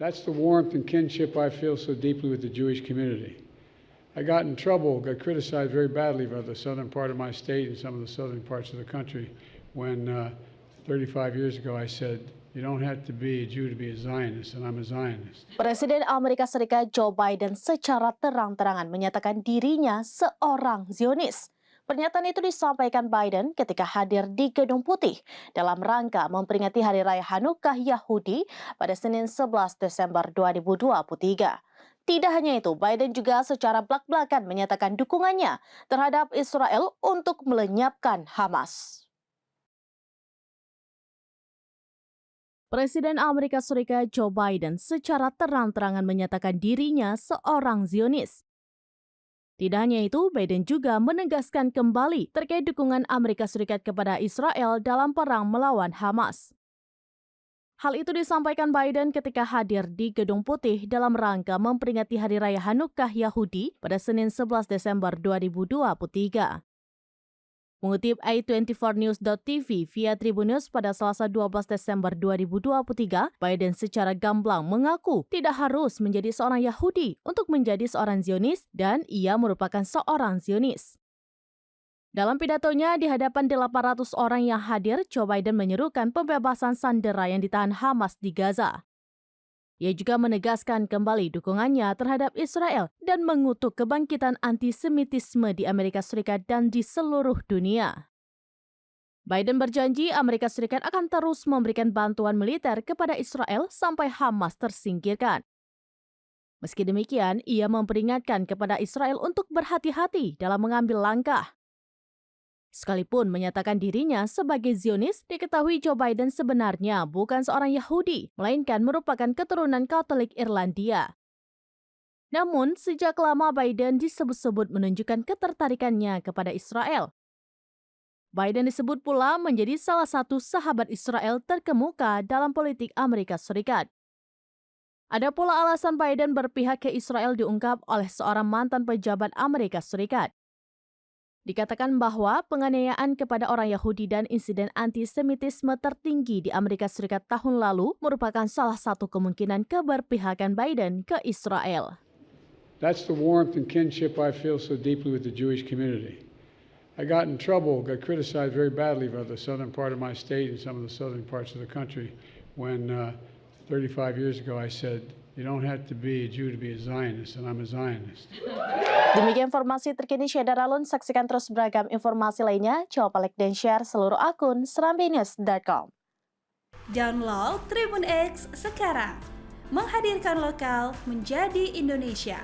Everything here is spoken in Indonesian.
That's the warmth and kinship I feel so deeply with the Jewish community. I got in trouble, got criticized very badly by the southern part of my state and some of the southern parts of the country when 35 years ago I said, you don't have to be a Jew to be a Zionist, and I'm a Zionist. Presiden Amerika Serikat Joe Biden secara terang-terangan menyatakan dirinya seorang Zionis. Pernyataan itu disampaikan Biden ketika hadir di Gedung Putih dalam rangka memperingati Hari Raya Hanukkah Yahudi pada Senin 11 Desember 2023. Tidak hanya itu, Biden juga secara blak-blakan menyatakan dukungannya terhadap Israel untuk melenyapkan Hamas. Presiden Amerika Serikat Joe Biden secara terang-terangan menyatakan dirinya seorang Zionis. Tidak hanya itu, Biden juga menegaskan kembali terkait dukungan Amerika Serikat kepada Israel dalam perang melawan Hamas. Hal itu disampaikan Biden ketika hadir di Gedung Putih dalam rangka memperingati Hari Raya Hanukkah Yahudi pada Senin 11 Desember 2023. Mengutip i24news.tv via Tribun News pada Selasa 12 Desember 2023, Biden secara gamblang mengaku tidak harus menjadi seorang Yahudi untuk menjadi seorang Zionis dan ia merupakan seorang Zionis. Dalam pidatonya di hadapan 800 orang yang hadir, Joe Biden menyerukan pembebasan sandera yang ditahan Hamas di Gaza. Ia juga menegaskan kembali dukungannya terhadap Israel dan mengutuk kebangkitan antisemitisme di Amerika Serikat dan di seluruh dunia. Biden berjanji Amerika Serikat akan terus memberikan bantuan militer kepada Israel sampai Hamas tersingkirkan. Meski demikian, ia memperingatkan kepada Israel untuk berhati-hati dalam mengambil langkah. Sekalipun menyatakan dirinya sebagai Zionis, diketahui Joe Biden sebenarnya bukan seorang Yahudi, melainkan merupakan keturunan Katolik Irlandia. Namun, sejak lama Biden disebut-sebut menunjukkan ketertarikannya kepada Israel. Biden disebut pula menjadi salah satu sahabat Israel terkemuka dalam politik Amerika Serikat. Ada pula alasan Biden berpihak ke Israel diungkap oleh seorang mantan pejabat Amerika Serikat. Dikatakan bahwa penganiayaan kepada orang Yahudi dan insiden antisemitisme tertinggi di Amerika Serikat tahun lalu merupakan salah satu kemungkinan keberpihakan Biden ke Israel. That's the warmth and kinship I feel so deeply with the Jewish community. I got in trouble, got criticized very badly by the southern part of my state and some of the southern parts of the country when 35 years ago I said, you don't have to be a Jew to be a Zionist, and I'm a Zionist. Demikian informasi terkini Syedar Alun. Saksikan terus beragam informasi lainnya. Coba like dan share seluruh akun serambinews.com. Download Tribun X sekarang. Menghadirkan lokal menjadi Indonesia.